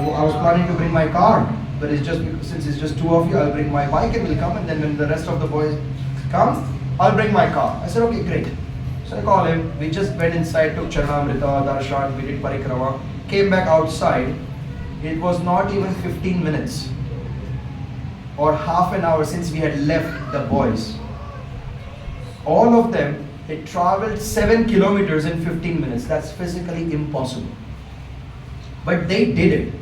I was planning to bring my car, but since it's just two of you, I'll bring my bike and we'll come, and then when the rest of the boys come, I'll bring my car. I said, okay, great. So I called him. We just went inside, took Charnamrita, Darshan, we did Parikrama, came back outside. It was not even 15 minutes or half an hour since we had left the boys. All of them had traveled 7 kilometers in 15 minutes. That's physically impossible. But they did it.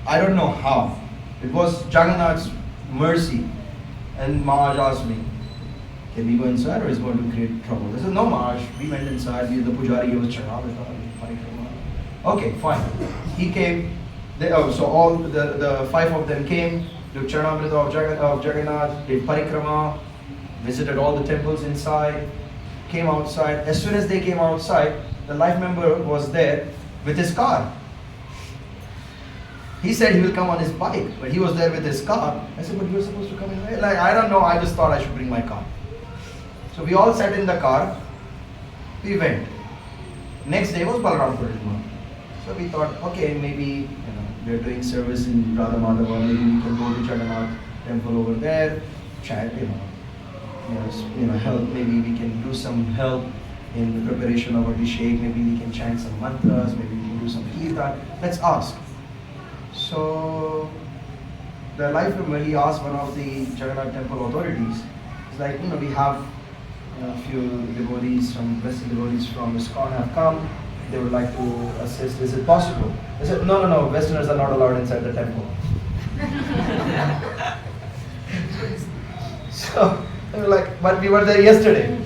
I don't know how. It was Jagannath's mercy. And Maharaj asked me, can we go inside or is it going to create trouble? I said, no Maharaj, we went inside, the Pujari gave us Charnamrita. Okay, fine. He came, so all the 5 of them came, did Charnamrita of Jagannath, did Parikrama, visited all the temples inside, came outside. As soon as they came outside, the life member was there with his car. He said he will come on his bike, but he was there with his car. I said, but you were supposed to come in there? Like, I don't know, I just thought I should bring my car. So we all sat in the car, we went. Next day was Balaram Purnima. So we thought, okay, maybe we're doing service in Radha Madhava, maybe we can go to Jagannath temple over there, chant, help, maybe we can do some help in the preparation of Abhishek, maybe we can chant some mantras, maybe we can do some kirtan. Let's ask. So the life member, he asked one of the Jagannath temple authorities, it's like, we have a few devotees Western devotees from ISKCON have come, they would like to assist, is it possible? They said, no, Westerners are not allowed inside the temple. So, they were like, but we were there yesterday.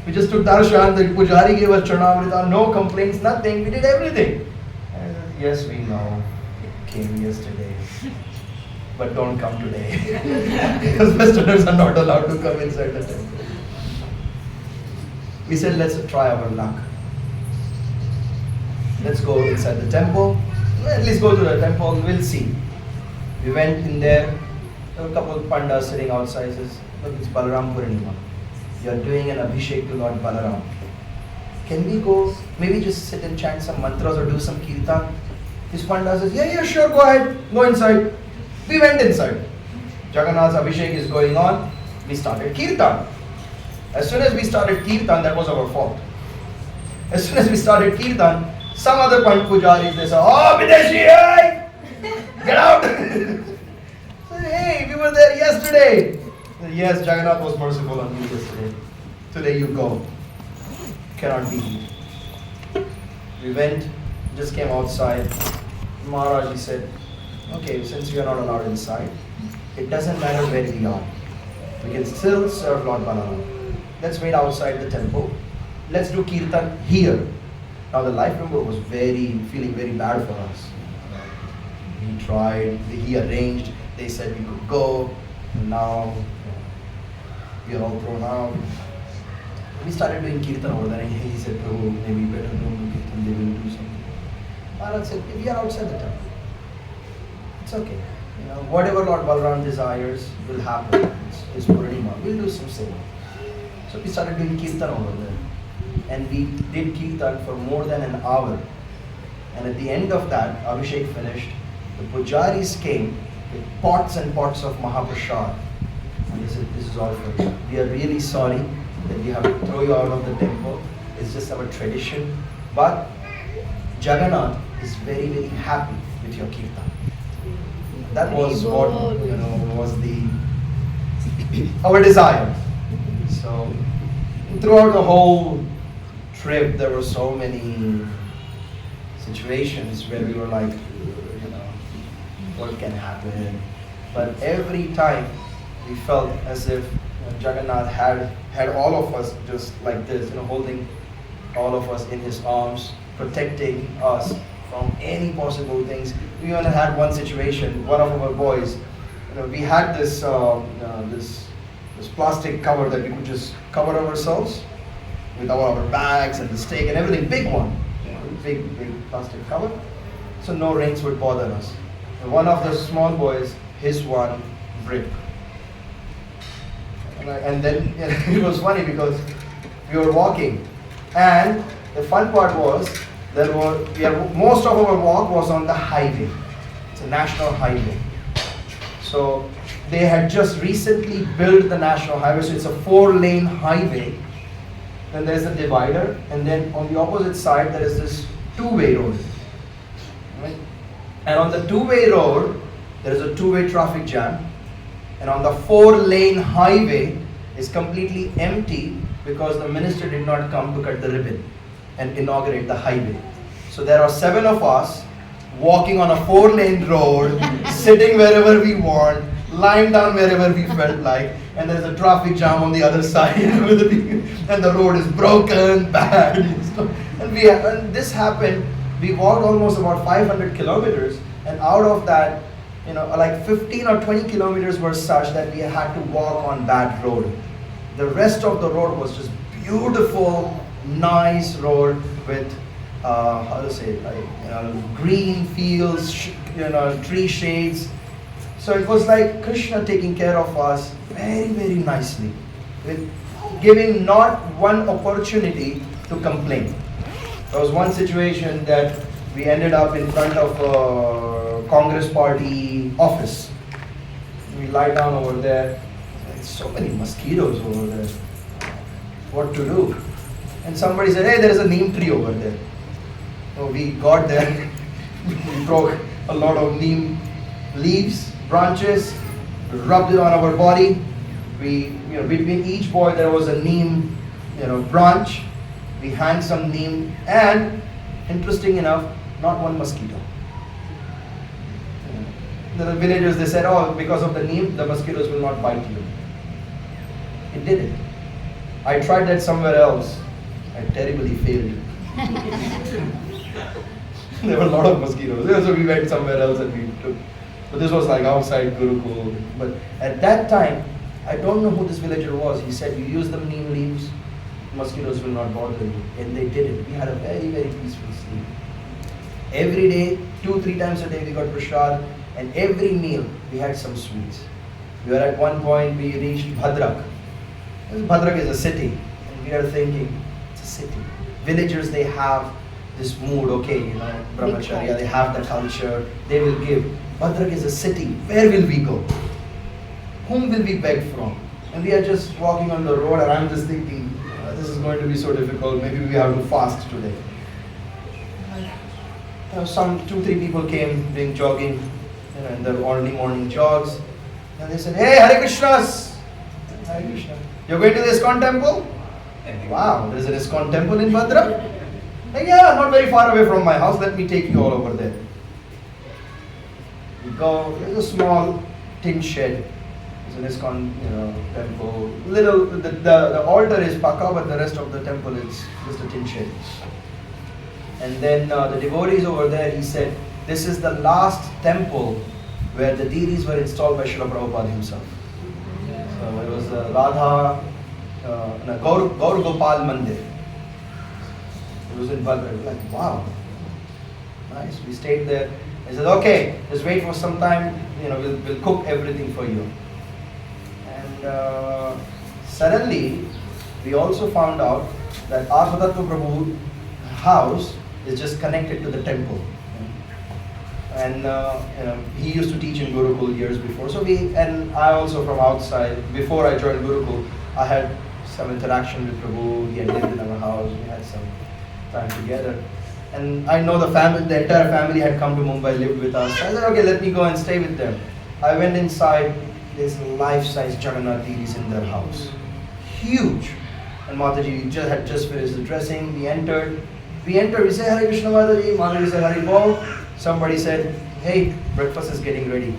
We just took darshan, the Pujari gave us Charnamrita, no complaints, nothing, we did everything. And I said, yes, we know, came yesterday, but don't come today. Because Westerners are not allowed to come inside the temple. We said, let's try our luck. Let's go inside the temple. At least go to the temple, we'll see. We went in there. There were a couple of pandas sitting outside. Says, look, it's Balaram Purnima. You're doing an Abhishek to Lord Balaram. Can we go, maybe just sit and chant some mantras or do some kirtan? This panda says, yeah, sure, go ahead. Go inside. We went inside. Jagannath's Abhishek is going on. We started kirtan. As soon as we started kirtan, that was our fault. As soon as we started kirtan, some other pujaris, they said, oh, Videshi, hey! Get out! Said, hey, we were there yesterday. Said, yes, Jagannath was merciful on you yesterday. Today you go. Cannot be. We went, just came outside. Maharaj, he said, okay, since we are not allowed inside, it doesn't matter where we are. We can still serve Lord Balaram. Let's wait outside the temple. Let's do kirtan here. Now the life member was feeling very bad for us. He tried, he arranged, they said we could go, and now we are all thrown out. We started doing kirtan over there, and he said, Prabhu, maybe better don't do kirtan, they will do something. Maharaj said, we are outside the temple. It's okay. Whatever Lord Balaram desires will happen. It's Purnima. We'll do some seva. So we started doing kirtan over there. And we did kirtan for more than an hour. And at the end of that, Abhishek finished. The pujaris came with pots and pots of Mahaprasad. And they said, this is all for you. We are really sorry that we have to throw you out of the temple. It's just our tradition. But Jagannath is very, very happy with your kirtan. That was what was our desire. So throughout the whole trip, there were so many situations where we were like, what can happen? But every time we felt as if Jagannath had all of us just like this, holding all of us in his arms, protecting us from any possible things. We even had one situation, one of our boys, we had this this plastic cover that we could just cover ourselves with all our bags and the stake and everything, big one, big plastic cover, so no rains would bother us. And one of the small boys, his one brick. And then it was funny because we were walking, and the fun part was most of our walk was on the highway. It's a national highway. So they had just recently built the national highway, so it's a 4-lane highway. Then there's a divider, and then on the opposite side there is this 2-way road. Right? And on the 2-way road, there is a 2-way traffic jam. And on the 4-lane highway is completely empty because the minister did not come to cut the ribbon and inaugurate the highway. So there are 7 of us walking on a 4-lane road, sitting wherever we want, lying down wherever we felt like, and there's a traffic jam on the other side, and the road is broken, bad. And this happened. We walked almost about 500 kilometers, and out of that, like 15 or 20 kilometers were such that we had to walk on bad road. The rest of the road was just beautiful, nice road with green fields, tree shades. So it was like Krishna taking care of us very, very nicely, with giving not one opportunity to complain. There was one situation that we ended up in front of a Congress party office. We lie down over there. There's so many mosquitoes over there. What to do? And somebody said, hey, there is a neem tree over there. So we got there. We broke a lot of neem leaves, branches, rubbed it on our body. We, between each boy there was a neem, branch. We hanged some neem, and interesting enough, not one mosquito. The villagers, they said, oh, because of the neem, the mosquitoes will not bite you. It didn't. I tried that somewhere else. I terribly failed. There were a lot of mosquitoes. So we went somewhere else and we took. But this was like outside Gurukul. But at that time, I don't know who this villager was. He said, you use the neem leaves, mosquitoes will not bother you. And they did it. We had a very, very peaceful sleep. Every day, 2-3 times a day, we got prasad. And every meal, we had some sweets. We were at one point, we reached Bhadrak. Bhadrak is a city. And we are thinking, it's a city. Villagers, they have this mood, okay, brahmacharya, they have the culture, they will give. Bhadrak is a city. Where will we go? Whom will we beg from? And we are just walking on the road, and I'm just thinking, this is going to be so difficult. Maybe we have to fast today. Some 2-3 people came doing jogging, in their early morning jogs, and they said, "Hey, Hare Krishnas, Hare Krishna. You're going to the ISKCON temple? Wow, there's an ISKCON temple in Bhadrak? Like, yeah, not very far away from my house. Let me take you all over there." We go. There's a small tin shed. It's an ISKCON, temple. The altar is paka, but the rest of the temple is just a tin shed. And then the devotees over there, he said, this is the last temple where the deities were installed by Srila Prabhupada himself. So it was Radha, Gaur Gopal Mandir. It was in Bhadrak. Like, wow, nice. We stayed there. He said, okay, just wait for some time. We'll cook everything for you. And suddenly, we also found out that Arpadatta Prabhu's house is just connected to the temple. And he used to teach in Gurukul years before. So and I also from outside, before I joined Gurukul, I had some interaction with Prabhu. He had lived in our house. We had some time together. And I know the entire family had come to Mumbai, lived with us. I said, okay, let me go and stay with them. I went inside. There's life-size Jagannath deities in their house. Huge. And Mataji had just finished the dressing. We entered. We say, Hare Krishna Mataji. Mataji said, Hare Bol. Somebody said, hey, breakfast is getting ready.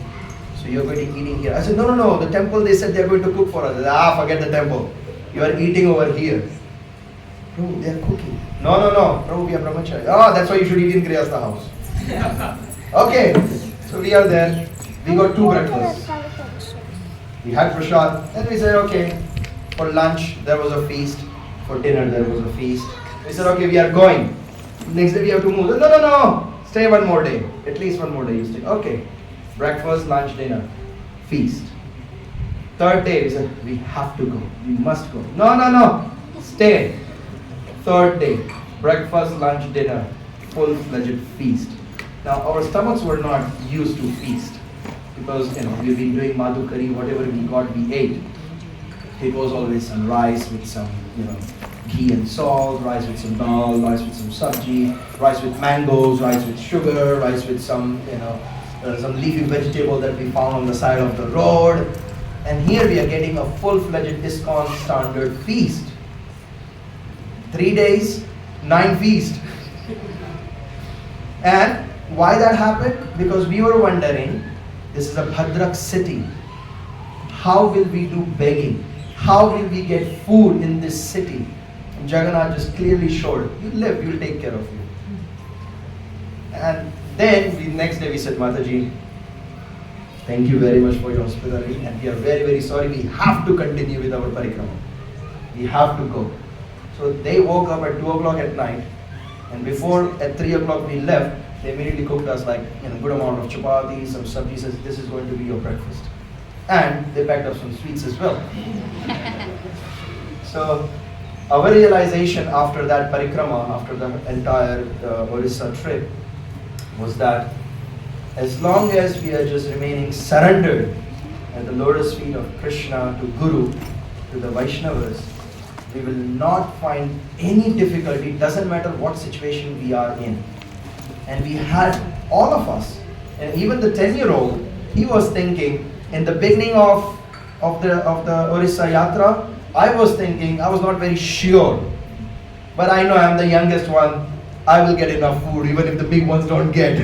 So you're going to be eating here. I said, no. The temple, they said they're going to cook for us. I said, forget the temple. You are eating over here. Prabhu, they are cooking. No. Prabhu, we are brahmachari. That's why you should eat in Grihastha house. Okay. So we are there. We got 2 breakfasts. We had prasad. Then we said, okay, for lunch there was a feast. For dinner there was a feast. We said, okay, we are going. Next day we have to move. No. Stay one more day. At least one more day you stay. Okay. Breakfast, lunch, dinner. Feast. 3rd day we said, we have to go. We must go. No. Stay. 3rd day. Breakfast, lunch, dinner. Full-fledged feast. Now our stomachs were not used to feast because we've been doing madhukari, whatever we got we ate. It was always some rice with some ghee and salt, rice with some dal, rice with some sabji, rice with mangoes, rice with sugar, rice with some some leafy vegetable that we found on the side of the road. And here we are getting a full-fledged ISKCON standard feast. 3 days, 9 feast. And why that happened? Because we were wondering, this is a Bhadrak city. How will we do begging? How will we get food in this city? And Jagannath just clearly showed, you live, we'll take care of you. And then the next day we said, Mataji, thank you very much for your hospitality, and we are very, very sorry. We have to continue with our parikrama. We have to go. So they woke up at 2 o'clock at night, and before at 3 o'clock we left, they immediately cooked us like good amount of chapati, some sabji, says this is going to be your breakfast. And they packed up some sweets as well. So our realization after that parikrama, after the entire Orissa trip, was that as long as we are just remaining surrendered at the lotus feet of Krishna, to Guru, to the Vaishnavas, we will not find any difficulty, doesn't matter what situation we are in. And we had, all of us, and even the 10-year-old, he was thinking, in the beginning of the Orissa Yatra, I was thinking, I was not very sure, but I know I'm the youngest one, I will get enough food even if the big ones don't get.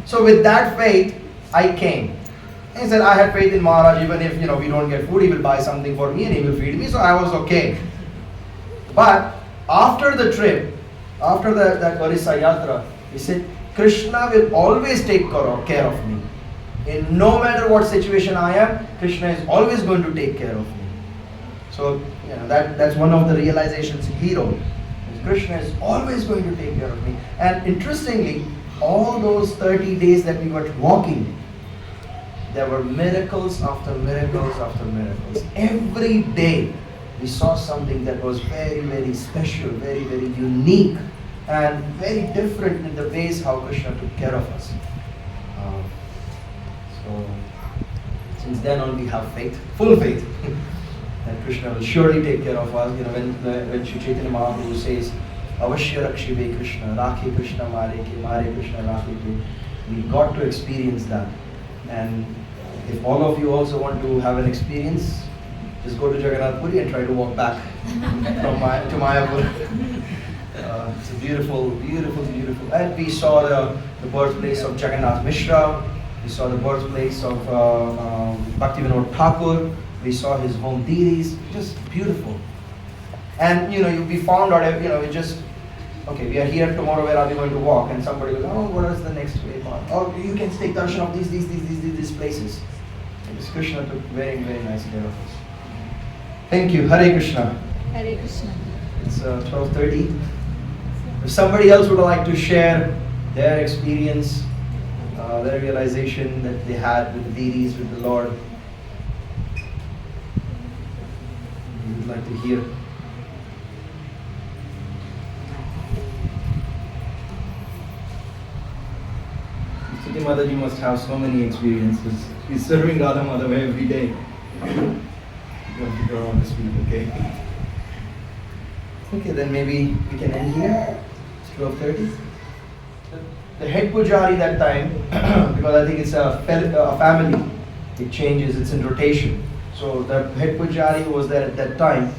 So with that faith, I came. And he said, I had faith in Maharaj, even if we don't get food, he will buy something for me and he will feed me, so I was okay. But after the trip, after that Orissa Yatra, he said, Krishna will always take care of me. In no matter what situation I am, Krishna is always going to take care of me. So that's one of the realizations he wrote. Krishna is always going to take care of me. And interestingly, all those 30 days that we were walking, there were miracles after miracles after miracles. Every day we saw something that was very, very special, very, very unique, and very different in the ways how Krishna took care of us. So since then on we have faith, full faith, that Krishna will surely take care of us. When Sri Chaitanya Mahaprabhu says, Avashya Rakshive Krishna, Rakhe Krishna Mare Ke, Mare Krishna Rakhe Ke, we got to experience that. And if all of you also want to have an experience, just go to Jagannath Puri and try to walk back to Mayapur. It's a beautiful, beautiful, beautiful. And we saw the birthplace of Jagannath Mishra. We saw the birthplace of Bhaktivinoda Thakur. We saw his home deities. Just beautiful. And we found out, we just, okay, we are here tomorrow, where are we going to walk? And somebody goes, oh, what is the next way? Oh, you can take darshan of these places. And this Krishna took very, very nice care of us. Thank you. Hare Krishna. Hare Krishna. It's 12:30. If somebody else would like to share their experience, their realization that they had with the deities, with the Lord, we would like to hear. Siti Mataji must have so many experiences. He's serving Radha Madhava every day. You have to go on to speak, okay? Okay, then maybe we can end here. It's 12:30. The head pujari that time, because I think it's a family, it changes, it's in rotation. So the head pujari who was there at that time,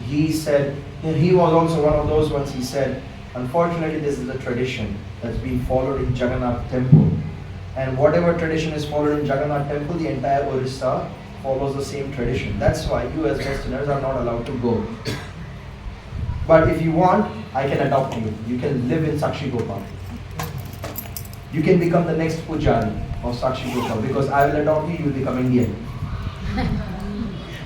he said, and he was also one of those ones, he said, unfortunately this is a tradition that's been followed in Jagannath temple. And whatever tradition is followed in Jagannath temple, the entire Orissa follows the same tradition. That's why you as Westerners are not allowed to go. But if you want, I can adopt you. You can live in Sakshi Gopal. You can become the next pujari of Sakshi Gopal, because I will adopt you, you will become Indian.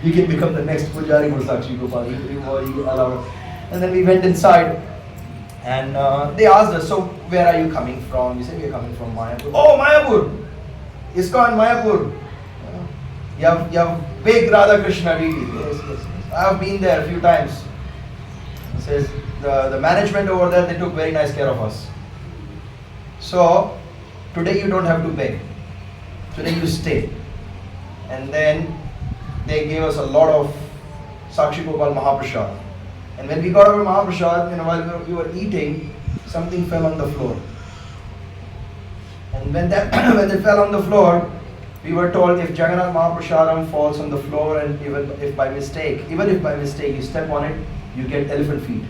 You can become the next pujari for Sakshi Gopal. You allow. And then we went inside, and they asked us, so where are you coming from? We said, we are coming from Mayapur. Oh, Mayapur! ISKCON Mayapur. You have big Radha Krishna deity. Yes. I have been there a few times. It says the management over there, they took very nice care of us. So today you don't have to pay. Today you stay. And then they gave us a lot of Sakshi Gopal Mahaprasad. And when we got our Mahaprasad, while we were eating, something fell on the floor. And when it fell on the floor, we were told if Jagannath Mahaprasadam falls on the floor, and even if by mistake you step on it, you get elephant feet.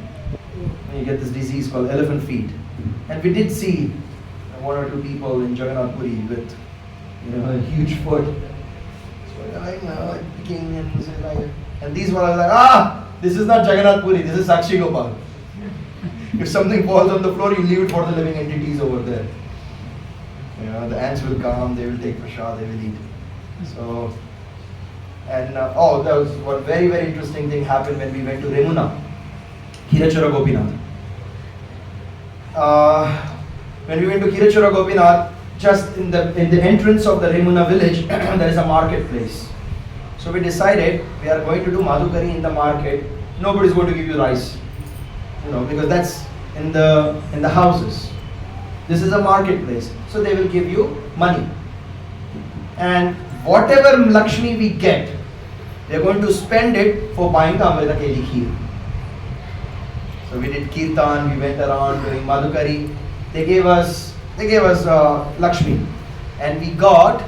And you get this disease called elephant feet. And we did see one or two people in Jagannath Puri with a huge foot. So like picking and these were like, this is not Jagannath Puri, this is Sakshi Gopal. If something falls on the floor, you leave it for the living entities over there. The ants will come, they will take prasad, they will eat. So, and there was one very, very interesting thing happened when we went to Remuna, Kirachura Gopinath. When we went to Kirachura Gopinath, just in the entrance of the Remuna village, there is a marketplace. So we decided we are going to do Madhukari in the market. Nobody is going to give you rice, because that's in the houses. This is a marketplace, so they will give you money. And whatever Lakshmi we get, they are going to spend it for buying the Amrita Keli Kheer. So we did Kirtan, we went around doing Madhukari. They gave us Lakshmi, and we got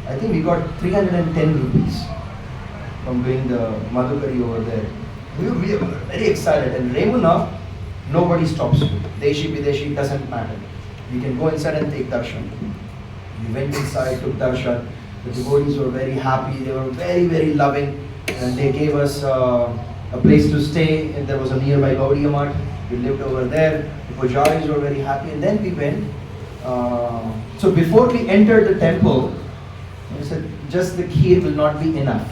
I think we got 310 rupees from doing the Madhukari over there. We were very excited. And Remuna, nobody stops you. Deshi Bideshi doesn't matter. You can go inside and take darshan. We went inside, took darshan. The devotees were very happy. They were very, very loving. And they gave us a place to stay. And there was a nearby Gaudiya Math. We lived over there. The pujaris were very happy. And then we went. So before we entered the temple, we said, just the kheer will not be enough.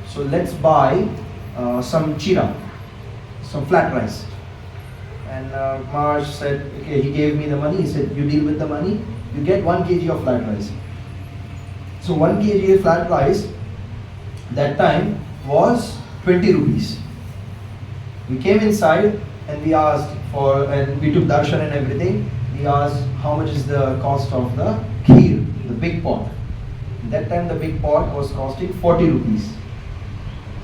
So let's buy some chira, some flat rice. And Maharaj said, okay, he gave me the money. He said, you deal with the money, you get 1 kg of flat rice. So 1 kg of flat rice, that time was 20 rupees. We came inside and we asked and we took darshan and everything. We asked how much is the cost of the kheer, the big pot. That time the big pot was costing 40 rupees.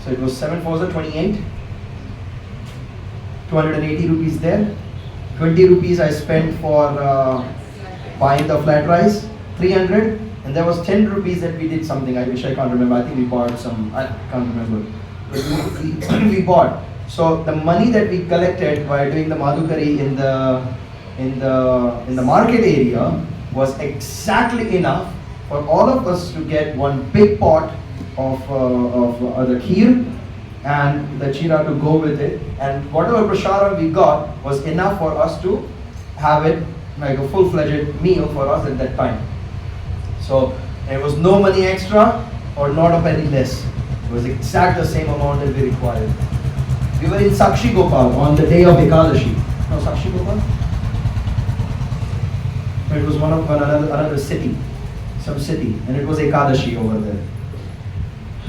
So it was 7 4s 28, 280 rupees there. 20 rupees I spent for buying the flat rice, 300, and there was 10 rupees that we did something, I can't remember. I think we bought some, I can't remember. But we bought. So the money that we collected by doing the Madhukari in the market area was exactly enough for all of us to get one big pot of the kheer and the chira to go with it, and whatever prashadam we got was enough for us to have it like a full-fledged meal for us at that time. So there was no money extra or not a penny less. It was exact the same amount that we required. We were in Sakshi Gopal on the day of Ekadashi. No, Sakshi Gopal? It was another city. Some city, and it was Ekadashi over there.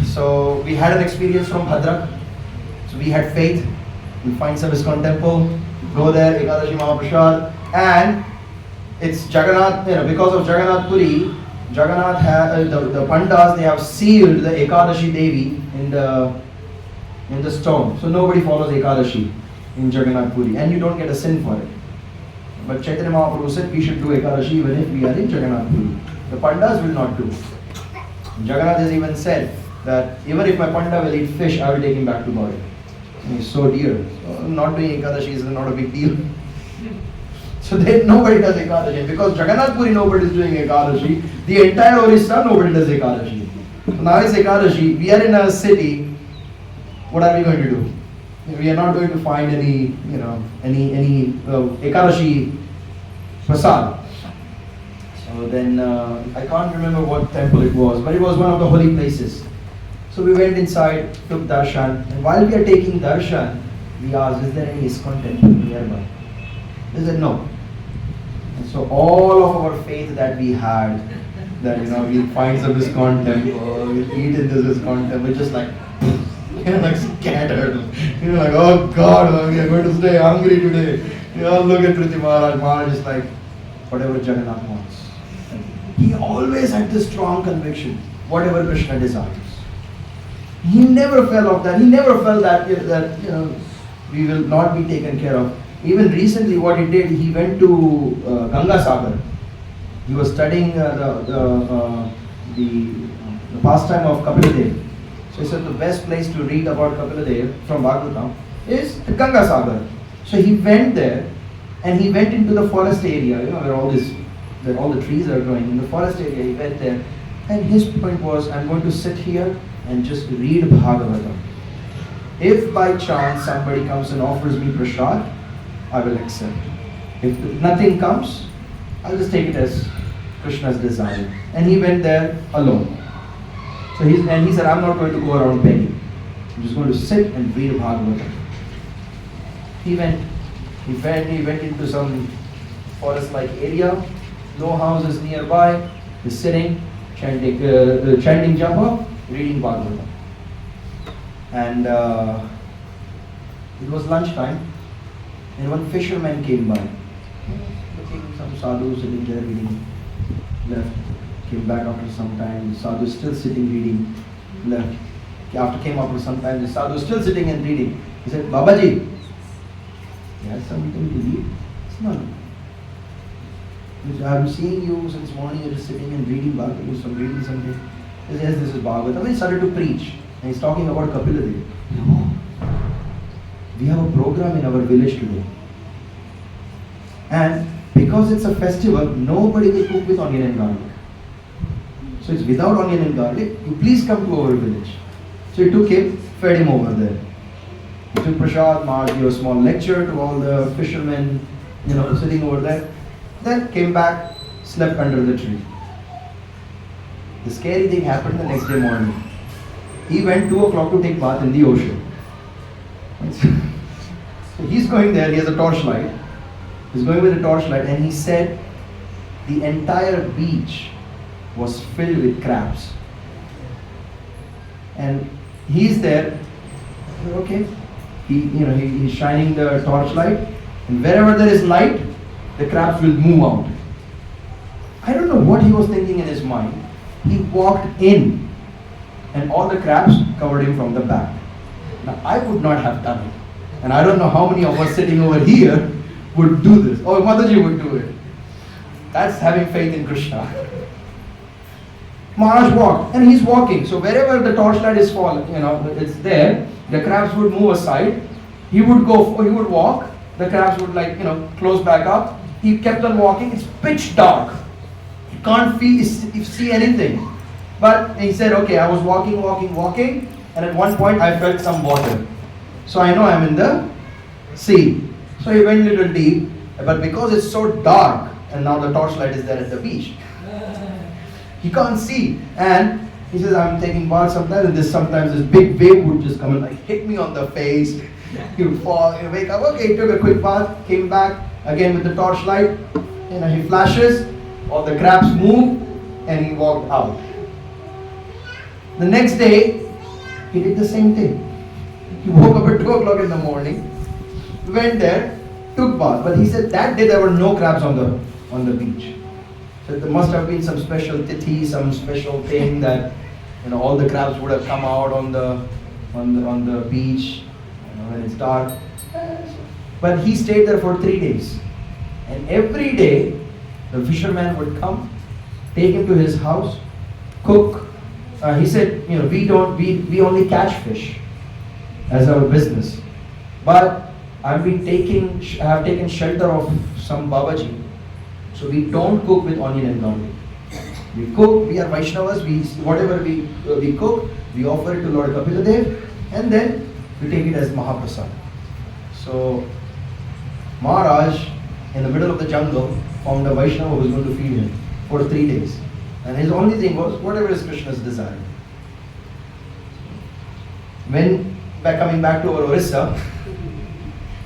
So we had an experience from Bhadrak. So we had faith. We find some ISKCON temple, go there, Ekadashi Mahaprasad, and it's Jagannath. Because of Jagannath Puri, the Pandas, they have sealed the Ekadashi Devi in the stone. So nobody follows Ekadashi in Jagannath Puri, and you don't get a sin for it. But Chaitanya Mahaprabhu said we should do Ekadashi even if we are in Jagannath Puri. The Pandas will not do. Jagannath has even said that even if my Panda will eat fish, I will take him back to body. He's so dear. So not doing Ekadashi is not a big deal. So then nobody does Ekadashi. Because Jagannath Puri nobody is doing Ekadashi. The entire Orissa nobody does Ekadashi. So now it's Ekadashi. We are in a city. What are we going to do? We are not going to find any Ekadashi prasad. So then I can't remember what temple it was, but it was one of the holy places. So we went inside, took darshan, and while we are taking darshan, we asked, is there any ISKCON temple nearby? They said no. And so all of our faith that we had that we'll find some ISKCON temple, we'll eat in this ISKCON temple, just like like scattered. Like, oh God, we are going to stay hungry today. Look at Prithvi Maharaj. Maharaj is like, whatever Jagannath wants. He always had this strong conviction, whatever Krishna desires. He never fell off that. He never felt that we will not be taken care of. Even recently, what he did, he went to Ganga Sagar. He was studying the pastime of Kapila Dev. So he said the best place to read about Kapila Dev from Bhagavatam is the Ganga Sagar. So he went there, and he went into the forest area, where all the trees are growing. In the forest area, he went there, and his point was, I'm going to sit here and just read Bhagavatam. If by chance somebody comes and offers me prasad, I will accept. If nothing comes, I'll just take it as Krishna's desire. And he went there alone. So he said, I'm not going to go around begging. I'm just going to sit and read Bhagavatam. He went into some forest-like area, no houses nearby. He's sitting, chanting japa, reading Bhagavatam. And it was lunchtime, and one fisherman came by, looking some sadhu sitting there reading, left, came back after some time, the sadhu still sitting reading, left. Came after some time, the sadhu still sitting and reading. He said, Babaji, you have something to read? It's not. I'm seeing you since morning, you're just sitting and reading Bhagavatam, reading something. He says, yes, this is Bhagavatam. And he started to preach. And he's talking about Kapila Dev. No. We have a program in our village today. And because it's a festival, nobody will cook with onion and garlic. So it's without onion and garlic. You please come to our village. So he took him, fed him over there. He took prasad, Maharaj gave a small lecture to all the fishermen, sitting over there. Then came back, slept under the tree. The scary thing happened the next day morning. He went 2 o'clock to take bath in the ocean. So he's going there, he has a torchlight. He's going with a torchlight, and he said the entire beach was filled with crabs. And he's there, okay. He's shining the torchlight, and wherever there is light, the crabs will move out. I don't know what he was thinking in his mind. He walked in, and all the crabs covered him from the back. Now, I would not have done it. And I don't know how many of us sitting over here would do this. Or Mataji would do it. That's having faith in Krishna. Maharaj walked, and he's walking. So wherever the torchlight is falling, it's there, the crabs would move aside. He would walk, the crabs would close back up. He kept on walking. It's pitch dark. You can't see anything. But he said, okay, I was walking, and at one point I felt some water. So I know I'm in the sea. So he went a little deep, but because it's so dark, and now the torchlight is there at the beach, he can't see. And he says, I'm taking bath sometimes, and sometimes this big wave would just come and hit me on the face. He would fall, he'd wake up. Okay, he took a quick bath, came back again with the torchlight. He flashes, all the crabs move, and he walked out. The next day, he did the same thing. He woke up at 2 o'clock in the morning, went there, took bath. But he said that day there were no crabs on the beach. So there must have been some special tithi, some special thing that all the crabs would have come out on the beach when it's dark. But he stayed there for 3 days, and every day the fisherman would come, take him to his house, cook. He said, we only catch fish as our business, but I have taken shelter of some Babaji, so we don't cook with onion and garlic. We cook. We are Vaishnavas. Whatever we cook, we offer it to Lord Kapila Dev, and then we take it as Mahaprasad. So Maharaj, in the middle of the jungle, found a Vaishnava who was going to feed him for 3 days. And his only thing was, whatever is Krishna's desire. When, coming back to our Orissa,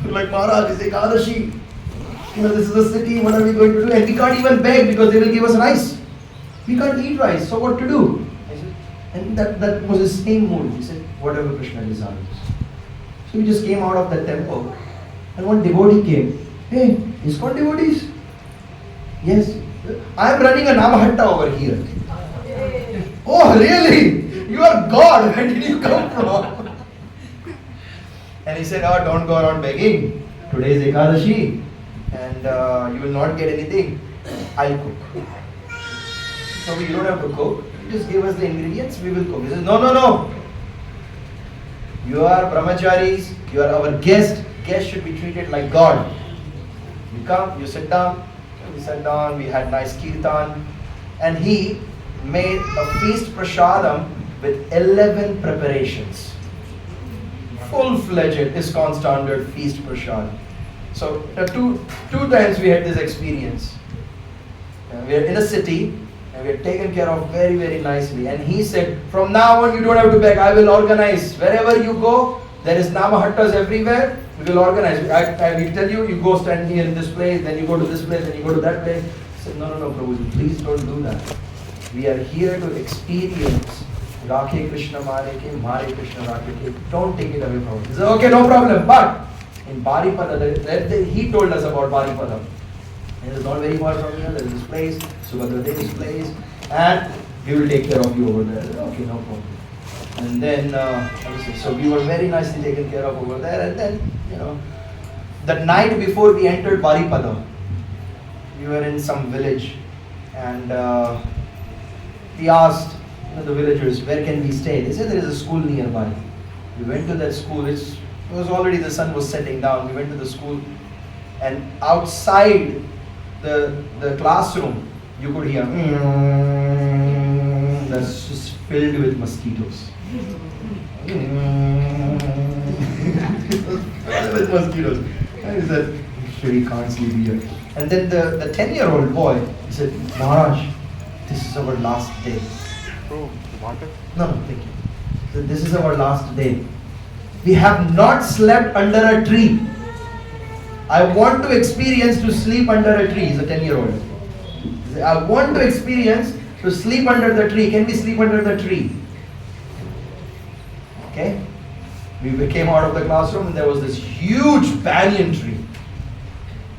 we're like, Maharaj, it's Ekadashi. This is a city, what are we going to do? And we can't even beg because they will give us rice. we can't eat rice, so what to do? I said, and that was his same mood. He said, whatever Krishna desires. So we just came out of that temple, and one devotee came. Hey, ISKCON devotees? Yes. I am running a Namahatta over here. Oh, really? You are God. Where did you come from? And he said, oh, don't go around begging. Today is Ekadashi, and you will not get anything. I'll cook. So you don't have to cook. You just give us the ingredients, we will cook. He says, no. You are brahmacharis, you are our guest. Guests should be treated like God. You come, you sit down. We sat down, we had nice kirtan. And he made a feast prasadam with 11 preparations. Full-fledged ISKCON standard feast prasadam. So two times we had this experience. We are in a city and we are taken care of very, very nicely. And he said, from now on you don't have to beg, I will organize. Wherever you go, there is Namahattas everywhere. We will organize. I will tell you, you go stand here in this place, then you go to this place, then you go to that place. I said, no, Prabhu, please don't do that. We are here to experience Rakhe Krishna Mare Ke, Mare Krishna Rakhe Ke. Don't take it away from us. He said, okay, no problem. But in Baripada, he told us about Baripada. It is not very far from here. There is this place, Subhadra Devi's place, and we will take care of you over there. Okay, no problem. And then, so we were very nicely taken care of over there. And then, the night before we entered Baripada, we were in some village, and we asked the villagers, where can we stay? They said there is a school nearby. We went to that school. It was already, the sun was setting down. We went to the school, and outside the classroom, you could hear that's just filled with mosquitoes. With mosquitoes. And he said, sure, he can't sleep here. And then the 10-year-old boy, he said, Maharaj, this is our last day. Oh, water? No, thank you. So this is our last day. We have not slept under a tree. I want to experience to sleep under a tree. He's a 10-year-old. I want to experience to sleep under the tree. Can we sleep under the tree? Okay. We came out of the classroom and there was this huge banyan tree.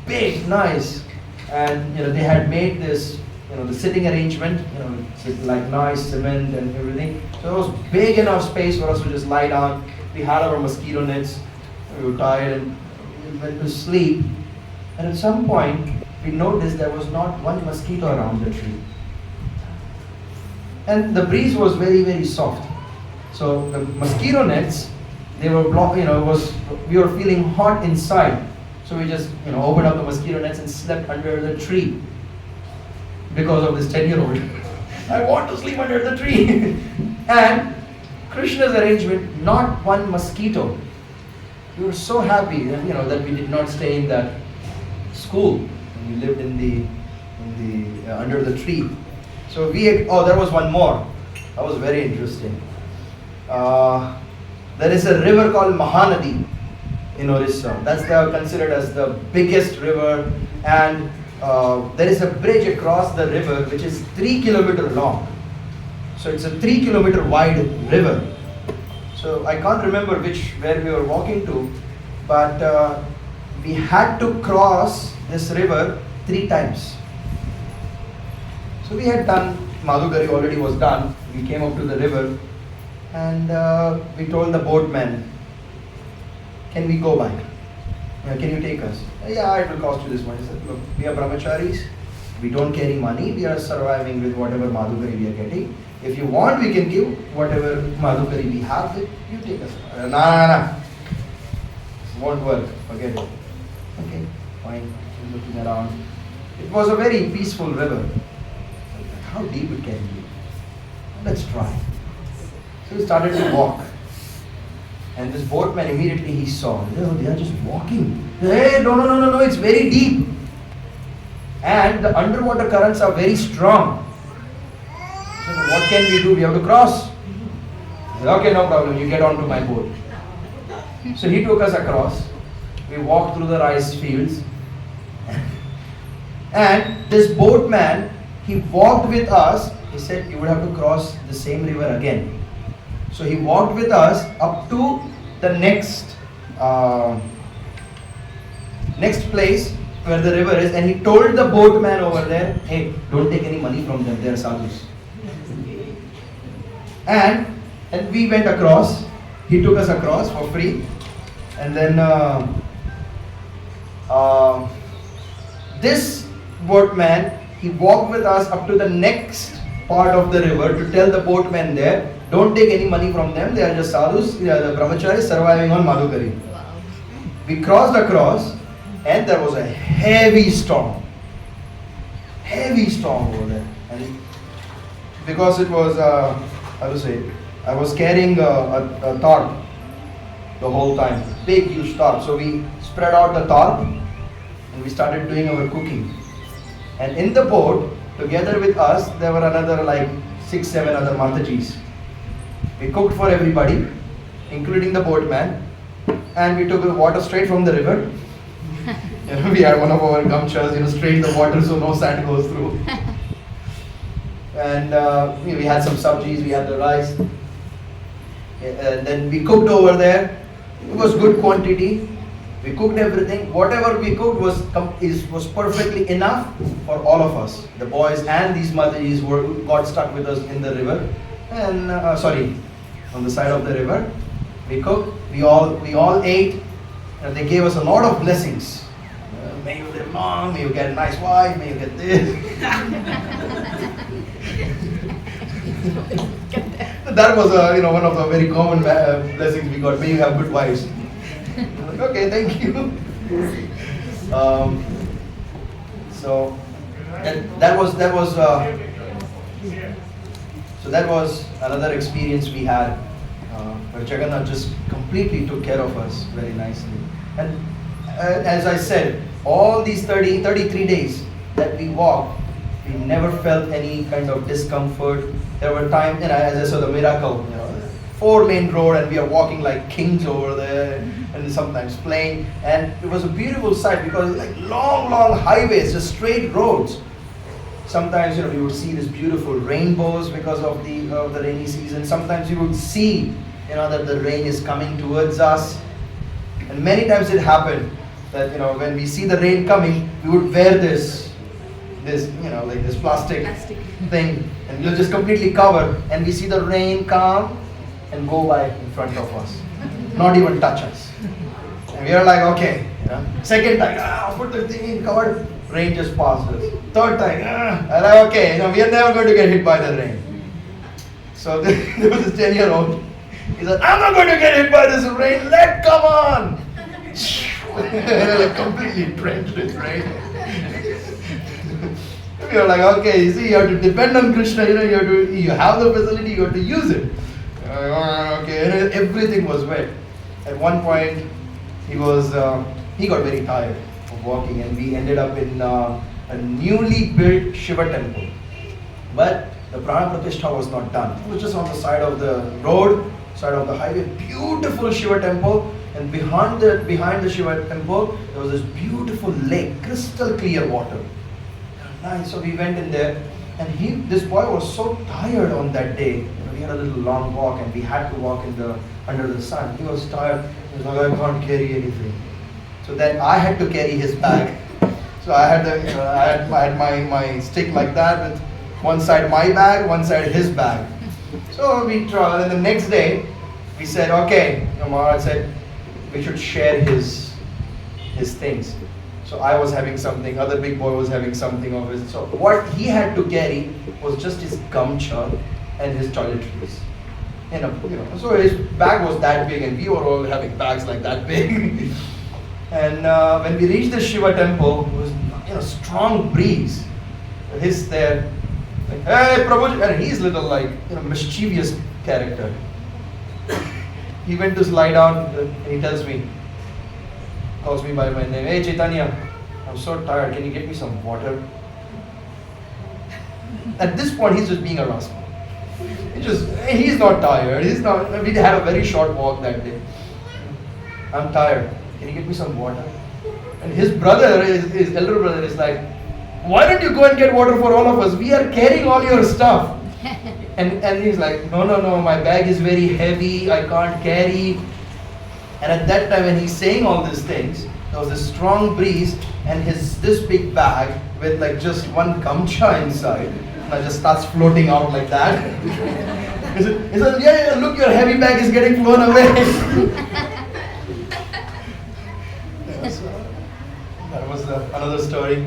Big, nice. And they had made this, the sitting arrangement, with like nice cement and everything. So it was big enough space for us to just lie down. We had our mosquito nets. We were tired and we went to sleep. And at some point, we noticed there was not one mosquito around the tree. And the breeze was very, very soft. So the mosquito nets, they were blocked, we were feeling hot inside. So we just, opened up the mosquito nets and slept under the tree. Because of this 10-year-old. I want to sleep under the tree. And Krishna's arrangement, not one mosquito. We were so happy that, that we did not stay in that school. We lived in the under the tree. So there was one more. That was very interesting. There is a river called Mahanadi in Orissa. That's considered as the biggest river, and there is a bridge across the river which is 3 kilometers long. So it's a 3 kilometer wide river. So I can't remember where we were walking to, but we had to cross this river 3 times. So we had done, Madhugari already was done. We came up to the river and we told the boatman, can we go by? Can you take us? Yeah, it will cost you this much. He said, look, we are brahmacharis. We don't carry money. We are surviving with whatever Madhugari we are getting. If you want, we can give whatever Madhugari we have. You take us. Nah. It won't work. Forget it. Okay, fine. Looking around. It was a very peaceful river. How deep it can be? Let's try. So we started to walk. And this boatman immediately he saw, they are just walking. Hey, no, it's very deep. And the underwater currents are very strong. So what can we do? We have to cross. Said, okay, no problem, you get onto my boat. So he took us across. We walked through the rice fields. And this boatman, he walked with us he said you would have to cross the same river again. So he walked with us up to the next place where the river is, and he told the boatman over there, hey, don't take any money from them, they are sadhus. And we went across. He took us across for free. And then this boatman, he walked with us up to the next part of the river to tell the boatman there, don't take any money from them, they are just sadhus, they are the brahmacharis surviving on Madhukari. Wow. We crossed across and there was a heavy storm. Heavy storm over there. And because it was, I was carrying a tarp the whole time. Big, huge tarp. So we spread out the tarp and we started doing our cooking. And in the boat, together with us, there were another like 6-7 other Matajis. We cooked for everybody, including the boatman, and we took the water straight from the river. We had one of our gamchas, straight in the water so no sand goes through. And we had some sabjis, we had the rice. And then we cooked over there. It was good quantity. We cooked everything. Whatever we cooked was perfectly enough for all of us. The boys and these Matajis got stuck with us in the river. And on the side of the river. We cooked. We all ate. And they gave us a lot of blessings. May you live long. May you get a nice wife. May you get this. That was one of the very common blessings we got. May you have good wives. Like, okay, thank you. So that was another experience we had where Jagannath just completely took care of us very nicely. And as I said, all these 33 days that we walked, we never felt any kind of discomfort. There were times, as I saw the miracle, 4-lane road and we are walking like kings over there, and sometimes playing. And it was a beautiful sight because like long highways, just straight roads. Sometimes we would see these beautiful rainbows because of the rainy season. Sometimes you would see that the rain is coming towards us. And many times it happened that when we see the rain coming, we would wear this like this plastic thing, and we'll just completely cover, and we see the rain come and go by in front of us, not even touch us. And we are like, okay, second time, put the thing in covered, rain just passed us. Third time, okay, we are never going to get hit by the rain. So there was this 10-year-old. He said, I'm not going to get hit by this rain. Come on. Like completely drenched with rain. We are like, okay, you see, you have to depend on Krishna. You have the facility, you have to use it. Okay, and everything was wet. At one point, he got very tired of walking, and we ended up in a newly built Shiva temple. But the Prana Pratishtha was not done. It was just on the side of the road, side of the highway. Beautiful Shiva temple, and behind the Shiva temple, there was this beautiful lake, crystal clear water. Nice. So we went in there, and this boy was so tired on that day. We had a little long walk, and we had to walk under the sun. He was tired. He was like, I can't carry anything. So then I had to carry his bag. So I had my stick like that, with one side my bag, one side his bag. So we tried, and the next day we said, okay, Maharaj said we should share his things. So I was having something, other big boy was having something of his. So what he had to carry was just his gamcha and his toiletries. So his bag was that big, and we were all having bags like that big. And when we reached the Shiva temple, it was strong breeze. He's there, like, hey Prabhu, and he's little like mischievous character. He went to lie down, and he calls me by my name. Hey Chaytanya, I'm so tired. Can you get me some water? At this point, he's just being a rascal. He's not tired. We had a very short walk that day. I'm tired. Can you get me some water? And his brother, his elder brother, is like, why don't you go and get water for all of us? We are carrying all your stuff. And he's like, no, my bag is very heavy, I can't carry. And at that time when he's saying all these things, there was a strong breeze and this big bag with like just one gamcha inside, and just starts floating out like that. He said, yeah, look, your heavy bag is getting flown away. So, that was another story.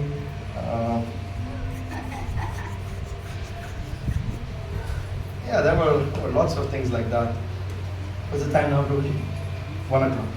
Yeah, there were lots of things like that. What's the time now, Prabhuji? 1 o'clock.